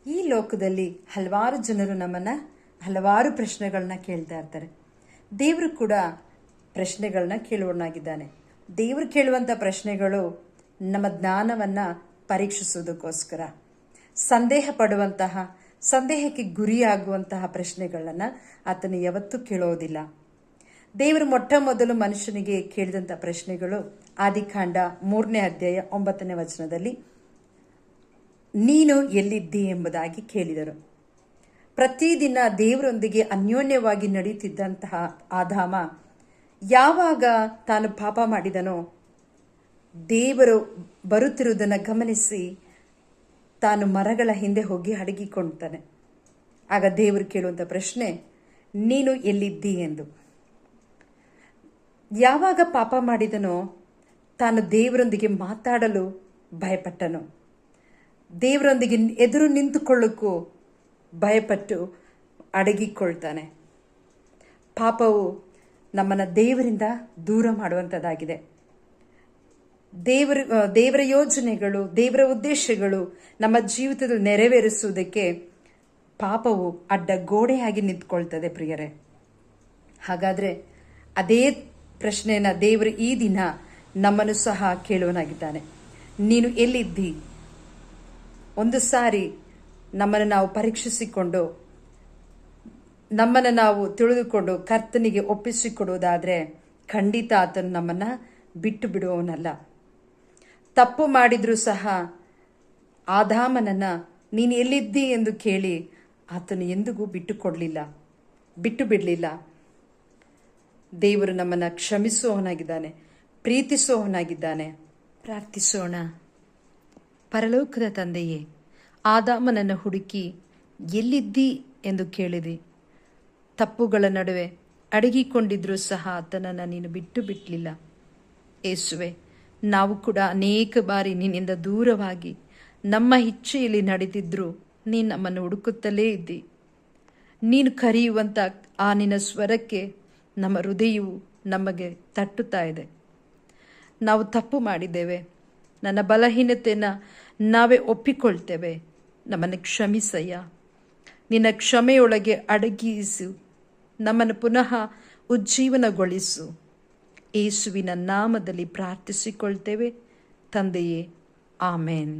ಈ ಲೋಕದಲ್ಲಿ ಹಲವಾರು ಜನರು ನಮ್ಮನ್ನು ಹಲವಾರು ಪ್ರಶ್ನೆಗಳನ್ನ ಕೇಳ್ತಾ ಇರ್ತಾರೆ. ದೇವರು ಕೂಡ ಪ್ರಶ್ನೆಗಳನ್ನ ಕೇಳುವವನಾಗಿದ್ದಾನೆ. ದೇವರು ಕೇಳುವಂಥ ಪ್ರಶ್ನೆಗಳು ನಮ್ಮ ಜ್ಞಾನವನ್ನು ಪರೀಕ್ಷಿಸೋದಕ್ಕೋಸ್ಕರ, ಸಂದೇಹ ಪಡುವಂತಹ, ಸಂದೇಹಕ್ಕೆ ಗುರಿಯಾಗುವಂತಹ ಪ್ರಶ್ನೆಗಳನ್ನು ಆತನು ಯಾವತ್ತೂ ಕೇಳೋದಿಲ್ಲ. ದೇವರು ಮೊಟ್ಟ ಮೊದಲು ಮನುಷ್ಯನಿಗೆ ಕೇಳಿದಂಥ ಪ್ರಶ್ನೆಗಳು ಆದಿಕಾಂಡ 3ನೇ ಅಧ್ಯಾಯ 9ನೇ ವಚನದಲ್ಲಿ ನೀನು ಎಲ್ಲಿದ್ದಿ ಎಂಬುದಾಗಿ ಕೇಳಿದರು. ಪ್ರತಿದಿನ ದೇವರೊಂದಿಗೆ ಅನ್ಯೋನ್ಯವಾಗಿ ನಡೆಯುತ್ತಿದ್ದಂತಹ ಆದಾಮ ಯಾವಾಗ ತಾನು ಪಾಪ ಮಾಡಿದನೋ, ದೇವರು ಬರುತ್ತಿರುವುದನ್ನು ಗಮನಿಸಿ ತಾನು ಮರಗಳ ಹಿಂದೆ ಹೋಗಿ ಅಡಗಿಕೊಳ್ತಾನೆ. ಆಗ ದೇವರು ಕೇಳುವಂಥ ಪ್ರಶ್ನೆ, ನೀನು ಎಲ್ಲಿದ್ದಿ ಎಂದು. ಯಾವಾಗ ಪಾಪ ಮಾಡಿದನೋ ತಾನು ದೇವರೊಂದಿಗೆ ಮಾತಾಡಲು ಭಯಪಟ್ಟನು. ದೇವರೊಂದಿಗೆ ಎದುರು ನಿಂತುಕೊಳ್ಳಕ್ಕೂ ಭಯಪಟ್ಟು ಅಡಗಿಕೊಳ್ತಾನೆ. ಪಾಪವು ನಮ್ಮನ್ನು ದೇವರಿಂದ ದೂರ ಮಾಡುವಂಥದ್ದಾಗಿದೆ. ದೇವರ ಯೋಜನೆಗಳು, ದೇವರ ಉದ್ದೇಶಗಳು ನಮ್ಮ ಜೀವಿತದಲ್ಲಿ ನೆರವೇರಿಸುವುದಕ್ಕೆ ಪಾಪವು ಅಡ್ಡ ಗೋಡೆಯಾಗಿ ನಿಂತ್ಕೊಳ್ತದೆ ಪ್ರಿಯರೇ. ಹಾಗಾದರೆ ಅದೇ ಪ್ರಶ್ನೆಯನ್ನು ದೇವರು ಈ ದಿನ ನಮ್ಮನ್ನು ಸಹ ಕೇಳುವನಾಗಿದ್ದಾನೆ. ನೀನು ಎಲ್ಲಿದ್ದಿ? ಒಂದು ಸಾರಿ ನಮ್ಮನ್ನು ನಾವು ಪರೀಕ್ಷಿಸಿಕೊಂಡು, ನಮ್ಮನ್ನು ನಾವು ತಿಳಿದುಕೊಂಡು ಕರ್ತನಿಗೆ ಒಪ್ಪಿಸಿಕೊಡುವುದಾದರೆ ಖಂಡಿತ ಆತನು ನಮ್ಮನ್ನು ಬಿಟ್ಟು ಬಿಡುವವನಲ್ಲ. ತಪ್ಪು ಮಾಡಿದರೂ ಸಹ ಆದಾಮನನ್ನು ನೀನು ಎಲ್ಲಿದ್ದಿ ಎಂದು ಕೇಳಿ ಆತನು ಎಂದಿಗೂ ಬಿಟ್ಟು ಬಿಡಲಿಲ್ಲ. ದೇವರು ನಮ್ಮನ್ನು ಕ್ಷಮಿಸುವವನಾಗಿದ್ದಾನೆ, ಪ್ರೀತಿಸುವವನಾಗಿದ್ದಾನೆ. ಪ್ರಾರ್ಥಿಸೋಣ. ಪರಲೋಕದ ತಂದೆಯೇ, ಆದಾಮನನ್ನು ಹುಡುಕಿ ಎಲ್ಲಿದ್ದಿ ಎಂದು ಕೇಳಿದಿ. ತಪ್ಪುಗಳ ನಡುವೆ ಅಡಗಿಕೊಂಡಿದ್ರೂ ಸಹ ಆತನನ್ನು ನೀನು ಬಿಟ್ಟು ಬಿಡಲಿಲ್ಲ. ಯೇಸುವೆ, ನಾವು ಕೂಡ ಅನೇಕ ಬಾರಿ ನಿನ್ನಿಂದ ದೂರವಾಗಿ ನಮ್ಮ ಇಚ್ಛೆಯಲ್ಲಿ ನಡೆದಿದ್ದರೂ ನೀನು ನಮ್ಮನ್ನು ಹುಡುಕುತ್ತಲೇ ಇದ್ದಿ. ನೀನು ಕರೆಯುವಂಥ ಆ ನಿನ್ನ ಸ್ವರಕ್ಕೆ ನಮ್ಮ ಹೃದಯವು ನಮಗೆ ತಟ್ಟುತ್ತಾ ಇದೆ. ನಾವು ತಪ್ಪು ಮಾಡಿದ್ದೇವೆ, ನನ್ನ ಬಲಹೀನತೆಯನ್ನು ನಾವೇ ಒಪ್ಪಿಕೊಳ್ತೇವೆ. ನಮ್ಮನ್ನು ಕ್ಷಮಿಸಯ್ಯ. ನಿನ್ನ ಕ್ಷಮೆಯೊಳಗೆ ಅಡಗಿಸು, ನಮ್ಮನ್ನು ಪುನಃ ಉಜ್ಜೀವನಗೊಳಿಸು. ಯೇಸುವಿನ ನಾಮದಲ್ಲಿ ಪ್ರಾರ್ಥಿಸಿಕೊಳ್ತೇವೆ ತಂದೆಯೇ, ಆಮೇನ್.